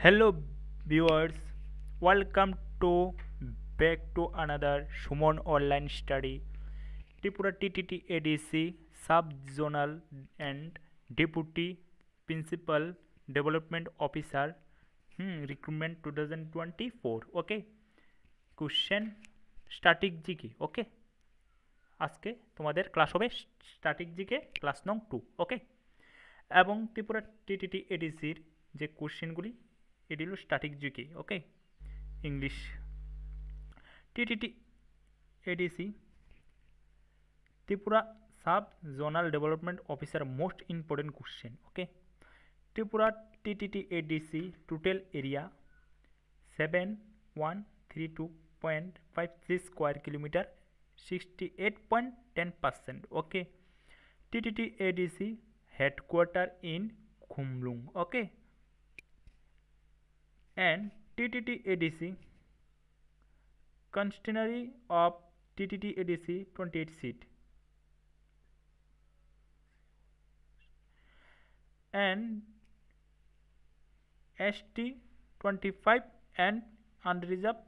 Hello viewers, welcome to back to another Sumon online study. Tripura TTT ADC Sub-Zonal and Deputy Principal Development Officer Recruitment 2024. Okay, question static GK. Okay, আজকে তোমাদের class হবে static GK class নং 2 ওকে এবং ত্রিপুরা টিটিটি এডিসির যে কোশ্চেনগুলি এটি হলো static GK okay English TTT ADC Tripura sub zonal development officer most important question okay Tripura TTT ADC total area 7132.53 square kilometre 68.10%. Okay, TTT ADC headquarter in Khumlung. Okay, and TTT ADC constituency of TTT ADC 28 seat and ST 25 and unreserved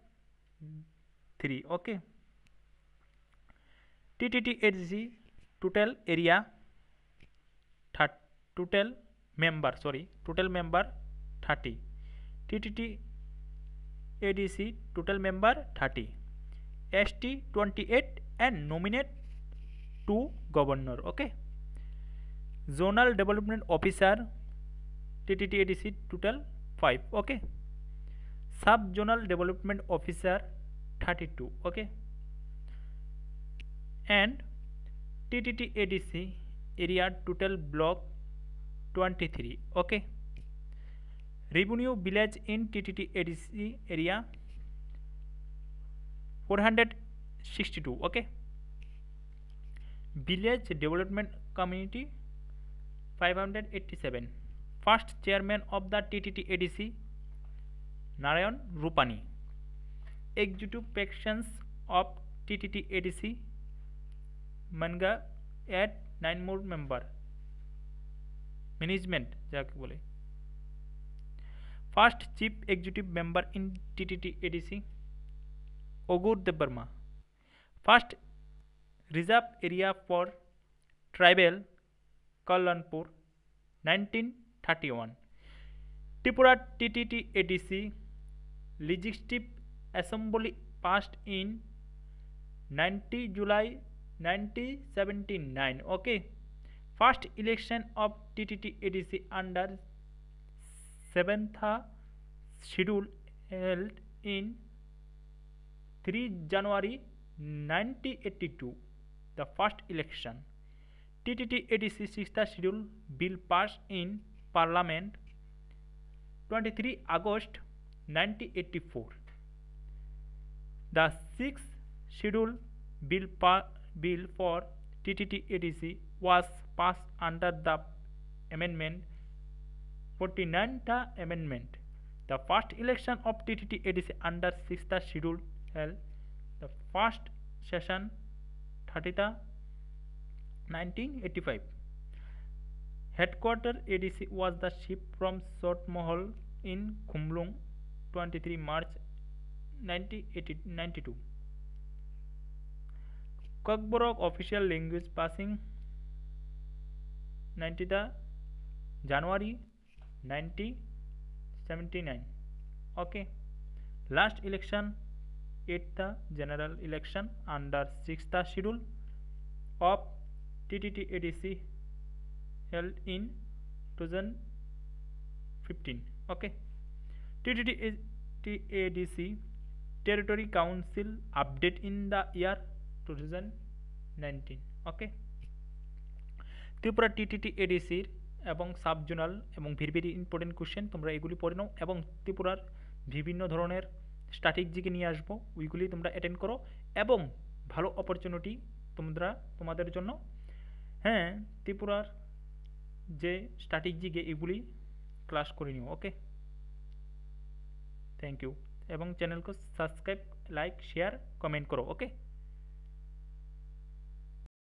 3. Okay. TTT ADC total area total member 30. TTT ADC total member 30. ST 28 and nominate 2 governor. Okay. Zonal development officer TTT ADC total 5. Okay. Sub zonal development officer 32. Okay. And TTT ADC area total block 23. Okay. Revenue village in TTT ADC area 462. Okay. Village development community 587. First chairman of the TTT ADC Narayan Rupani. Executive sections of TTT ADC Manga add 9 more member. Management যাকে বলে First chief executive member in TTT ADC Ogur Debarma. First reserve area for tribal Kallanpur 1931. Tripura TTT ADC Legislative Assembly passed in 90 July 1979. Okay. First election of TTT ADC under 7th schedule held in 3 January 1982. The first election. TTT ADC 6th schedule bill passed in Parliament 23 August 1984. The 6th schedule bill for TTT ADC was passed under the amendment 49th amendment. The first election of TTT ADC under 6th schedule held the first session 30th 1985. Headquarter ADC was the ship from Sot Mahal in Khumlung 23 March 1992. Kokborok official language passing 90th January 1979. Okay. Last election 8th general election under 6th schedule of TTT ADC held in 2015. Okay. TTT ADC Territory Council update in the year 2019. Okay. Tripura টিটিটি এডিসির এবং subzonal এবং very important question তোমরা এগুলি পড়ে নাও এবং ত্রিপুরার বিভিন্ন ধরনের স্ট্যাটিক জিকে নিয়ে আসবো ওইগুলি তোমরা অ্যাটেন্ড করো এবং ভালো অপরচুনিটি তোমাদের জন্য হ্যাঁ ত্রিপুরার যে স্ট্যাটিক জিকে এগুলি ক্লাস করে নিও ওকে থ্যাংক ইউ এবং চ্যানেলকে সাবস্ক্রাইব লাইক শেয়ার কমেন্ট করো ওকে